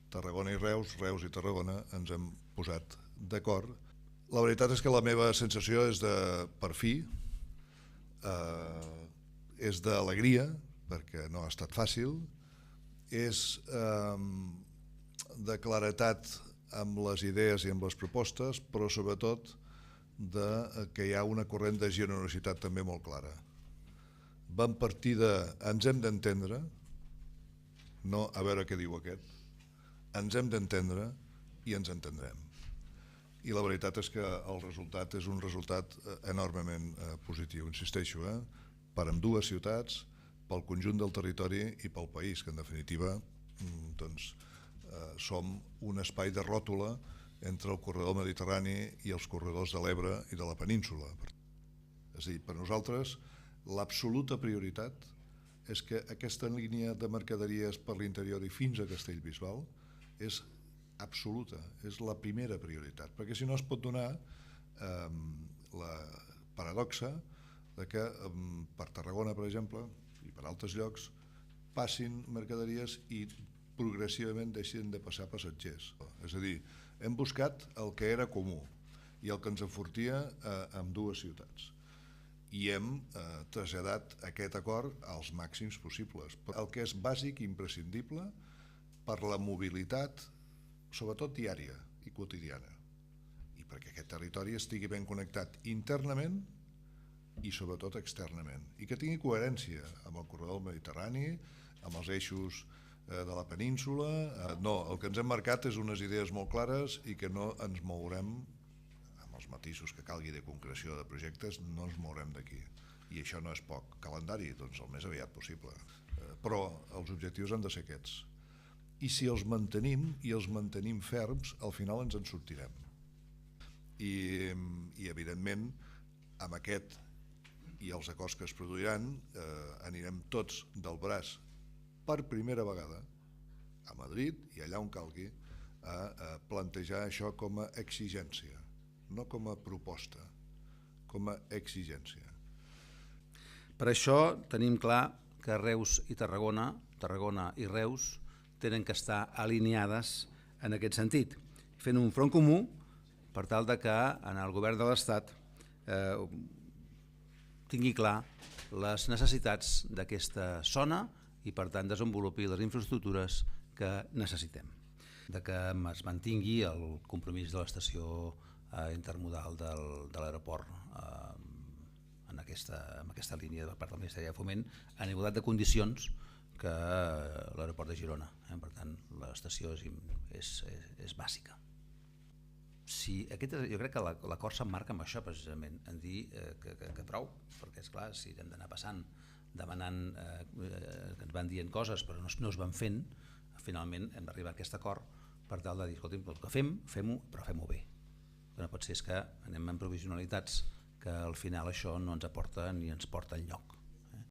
Tarragona i Reus, Reus i Tarragona, ens hem posat d'acord. La veritat és que la meva sensació és de, per fi, és d'alegria, perquè no ha estat fàcil, és de claretat amb les idees i amb les propostes, però sobretot que hi ha una corrent de generositat també molt clara. Vam partir de ens hem d'entendre, no a veure què diu aquest, ens hem d'entendre i ens entendrem. I la veritat és que el resultat és un resultat enormement positiu, insisteixo, per ambdues ciutats, pel conjunt del territori i pel país, que en definitiva som un espai de ròtula entre el corredor mediterrani i els corredors de l'Ebre i de la península. És a dir, per nosaltres l'absoluta prioritat és que aquesta línia de mercaderies per l'interior i fins a Castellbisbal és absoluta, és la primera prioritat, perquè si no es pot donar la paradoxa de que per Tarragona, per exemple, i per altres llocs, passin mercaderies i progressivament deixin de passar passatgers. És a dir, hem buscat el que era comú i el que ens enfortia amb dues ciutats. I hem traslladat aquest acord als màxims possibles. El que és bàsic i imprescindible per la mobilitat, sobretot diària i quotidiana, i perquè aquest territori estigui ben connectat internament i sobretot externament, i que tingui coherència amb el corredor mediterrani, amb els eixos de la península. No, el que ens hem marcat és unes idees molt clares i que no ens mourem, amb els matisos que calgui de concreció de projectes, no ens mourem d'aquí. I això no és poc. Calendari, doncs el més aviat possible. Però els objectius han de ser aquests. I si els mantenim, i els mantenim ferms, al final ens en sortirem. I evidentment, amb aquest i els acords que es produiran, anirem tots del braç per primera vegada a Madrid i allà on calgui a plantejar això com a exigència, no com a proposta, com a exigència. Per això tenim clar que Reus i Tarragona, Tarragona i Reus, tenen que estar alineades en aquest sentit, fent un front comú per tal de que en el govern de l'Estat tingui clar les necessitats d'aquesta zona i per tant desenvolupi les infraestructures que necessitem. De que es mantingui el compromís de l'estació intermodal de l'aeroport en aquesta línia per part del Ministeri de Foment en igualtat de condicions que l'aeroport de Girona. Per tant, l'estació és bàsica. Jo crec que l'acord s'emmarca amb això precisament, en dir que prou, perquè és clar, si hem d'anar passant demanant, que ens van dient coses però no es van fent, finalment hem d'arribar a aquest acord per tal de dir, escolti'm, el que fem-ho, però fem-ho bé. El que no pot ser és que anem amb provisionalitats que al final això no ens aporta ni ens porta enlloc.